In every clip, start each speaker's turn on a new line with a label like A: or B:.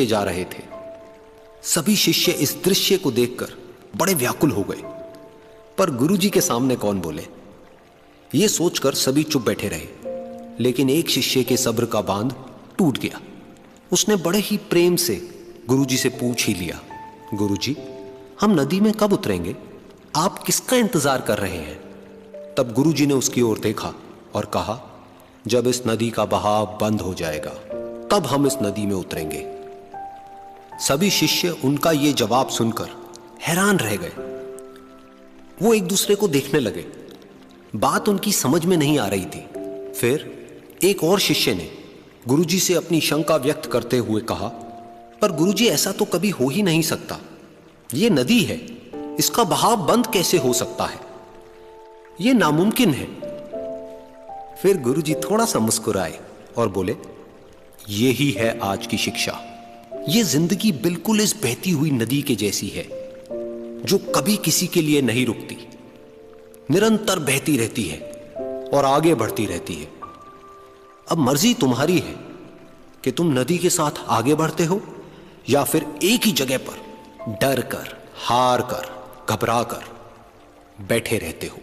A: के जा रहे थे। सभी शिष्य इस दृश्य को देखकर बड़े व्याकुल हो गए, पर गुरुजी के सामने कौन बोले, ये सोचकर सभी चुप बैठे रहे। लेकिन एक शिष्य के सब्र का बांध टूट गया। उसने बड़े ही प्रेम से गुरुजी से पूछ ही लिया, गुरुजी, हम नदी में कब उतरेंगे? आप किसका इंतजार कर रहे हैं? तब गुरुजी ने उसकी ओर देखा और कहा, जब इस नदी का बहाव बंद हो जाएगा तब हम इस नदी में उतरेंगे। सभी शिष्य उनका यह जवाब सुनकर हैरान रह गए। वो एक दूसरे को देखने लगे। बात उनकी समझ में नहीं आ रही थी। फिर एक और शिष्य ने गुरुजी से अपनी शंका व्यक्त करते हुए कहा, पर गुरुजी, ऐसा तो कभी हो ही नहीं सकता। ये नदी है, इसका बहाव बंद कैसे हो सकता है? यह नामुमकिन है। फिर गुरुजी थोड़ा सा मुस्कुराए और बोले, यही है आज की शिक्षा। ये जिंदगी बिल्कुल इस बहती हुई नदी के जैसी है, जो कभी किसी के लिए नहीं रुकती, निरंतर बहती रहती है और आगे बढ़ती रहती है। अब मर्जी तुम्हारी है कि तुम नदी के साथ आगे बढ़ते हो या फिर एक ही जगह पर डर कर, हार कर, घबरा कर बैठे रहते हो।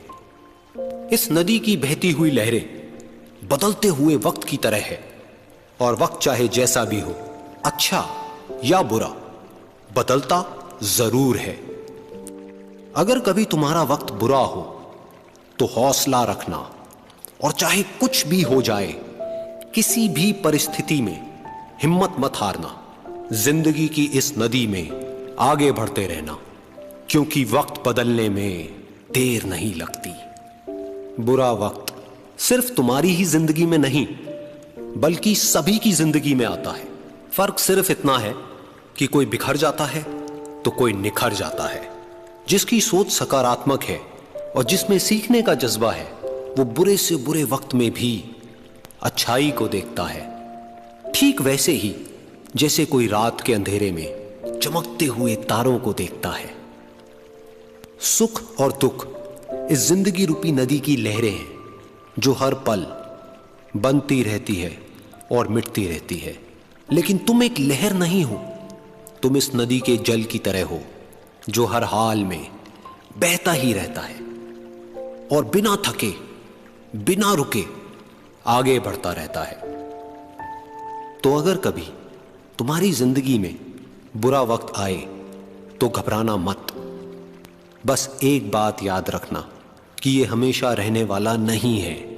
A: इस नदी की बहती हुई लहरें बदलते हुए वक्त की तरह है, और वक्त चाहे जैसा भी हो, अच्छा या बुरा, बदलता जरूर है। अगर कभी तुम्हारा वक्त बुरा हो तो हौसला रखना, और चाहे कुछ भी हो जाए, किसी भी परिस्थिति में हिम्मत मत हारना। जिंदगी की इस नदी में आगे बढ़ते रहना, क्योंकि वक्त बदलने में देर नहीं लगती। बुरा वक्त सिर्फ तुम्हारी ही जिंदगी में नहीं, बल्कि सभी की जिंदगी में आता है। फर्क सिर्फ इतना है कि कोई बिखर जाता है तो कोई निखर जाता है। जिसकी सोच सकारात्मक है और जिसमें सीखने का जज्बा है, वो बुरे से बुरे वक्त में भी अच्छाई को देखता है। ठीक वैसे ही जैसे कोई रात के अंधेरे में चमकते हुए तारों को देखता है। सुख और दुख इस जिंदगी रूपी नदी की लहरें हैं, जो हर पल बनती रहती है और मिटती रहती है। लेकिन तुम एक लहर नहीं हो, तुम इस नदी के जल की तरह हो, जो हर हाल में बहता ही रहता है और बिना थके, बिना रुके आगे बढ़ता रहता है। तो अगर कभी तुम्हारी जिंदगी में बुरा वक्त आए तो घबराना मत। बस एक बात याद रखना कि यह हमेशा रहने वाला नहीं है।